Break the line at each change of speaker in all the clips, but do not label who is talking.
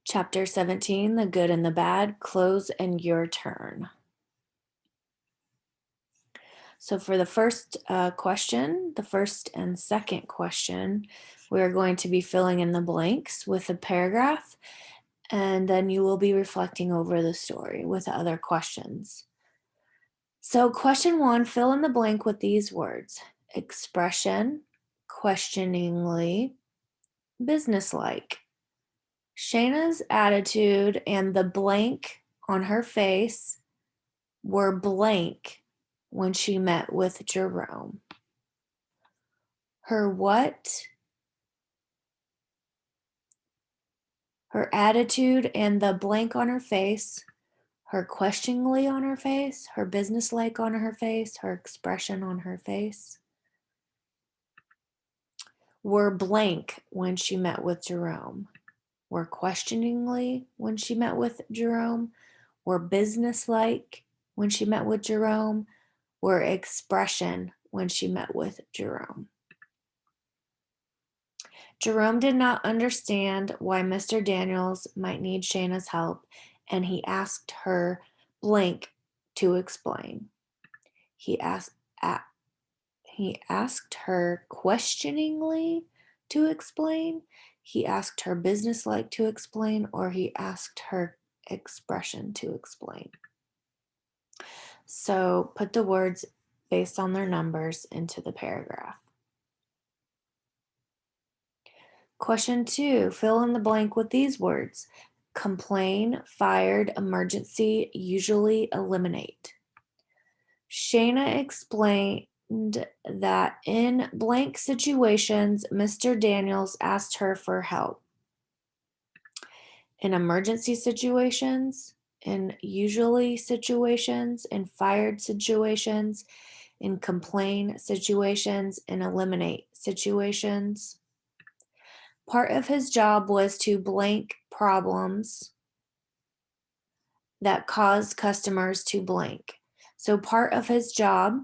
Chapter 17, The Good and the Bad, Cloze and Your Turn. So for the first question, the first and second question, we're going to be filling in the blanks with a paragraph, and then you will be reflecting over the story with other questions. So question 1, fill in the blank with these words: expression, questioningly, businesslike. Shayna's attitude and the blank on her face were blank when she met with Jerome. Her what? Her attitude and the blank on her face, her questioningly on her face, her businesslike on her face, her expression on her face were blank when she met with Jerome. Were questioningly when she met with Jerome, were businesslike when she met with Jerome, were expression when she met with Jerome. Jerome did not understand why Mr. Daniels might need Shayna's help, and he asked her blank to explain. He asked her questioningly to explain, he asked her businesslike to explain, or he asked her expression to explain. So put the words based on their numbers into the paragraph. Question 2, fill in the blank with these words: complain, fired, emergency, usually, eliminate. Shayna explained that in blank situations, Mr. Daniels asked her for help. In emergency situations, in usually situations, in fired situations, in complain situations, in eliminate situations. Part of his job was to blank problems that caused customers to blank. So part of his job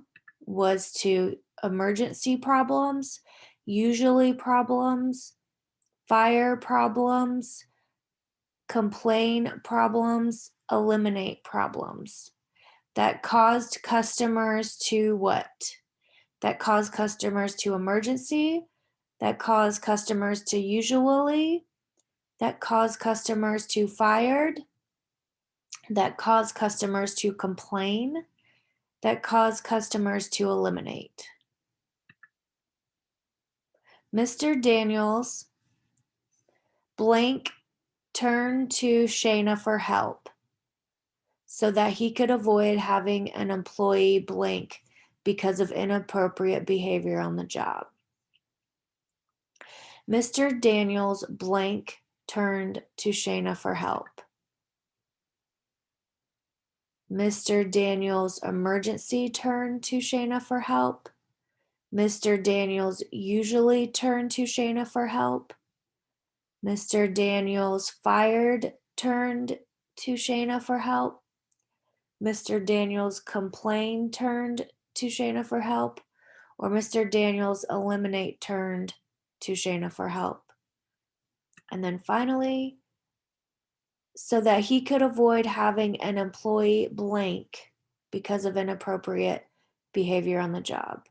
was to emergency problems, usually problems, fire problems, complain problems, eliminate problems that caused customers to what? That caused customers to emergency, that caused customers to usually, that caused customers to fired, that caused customers to complain, that caused customers to eliminate. Mr. Daniels blank turned to Shayna for help so that he could avoid having an employee blank because of inappropriate behavior on the job. Mr. Daniels blank turned to Shayna for help. Mr. Daniels emergency turned to Shayna for help. Mr. Daniels usually turned to Shayna for help. Mr. Daniels fired turned to Shayna for help. Mr. Daniels complained turned to Shayna for help. Or Mr. Daniels eliminate turned to Shayna for help. And then finally, so that he could avoid having an employee blank because of inappropriate behavior on the job.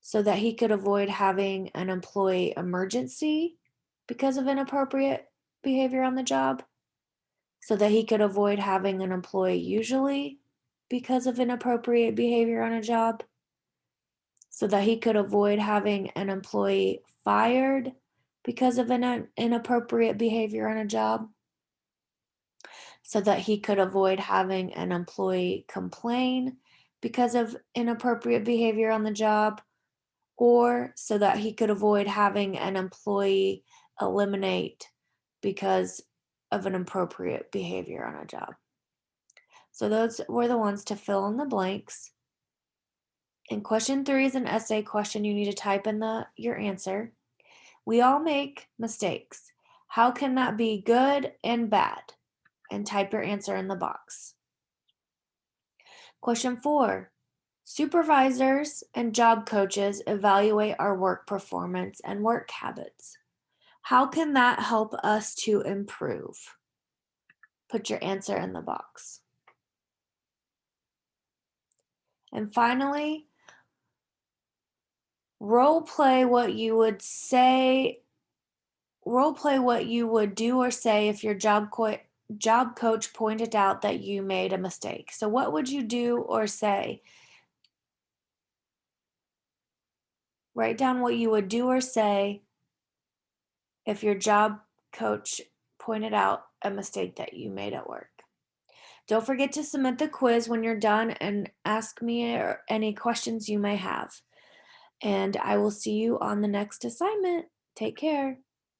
So that he could avoid having an employee emergency because of inappropriate behavior on the job. So that he could avoid having an employee usually because of inappropriate behavior on a job. So that he could avoid having an employee fired because of an inappropriate behavior on a job. So that he could avoid having an employee complain because of inappropriate behavior on the job, or so that he could avoid having an employee eliminate because of an appropriate behavior on a job. So those were the ones to fill in the blanks. And question 3 is an essay question. You need to type in your answer. We all make mistakes. How can that be good and bad? And type your answer in the box. Question 4. Supervisors and job coaches evaluate our work performance and work habits. How can that help us to improve? Put your answer in the box. And finally, role play what you would do or say if your job coach pointed out that you made a mistake. So what would you do or say? Write down what you would do or say if your job coach pointed out a mistake that you made at work. Don't forget to submit the quiz when you're done and ask me any questions you may have. And I will see you on the next assignment. Take care.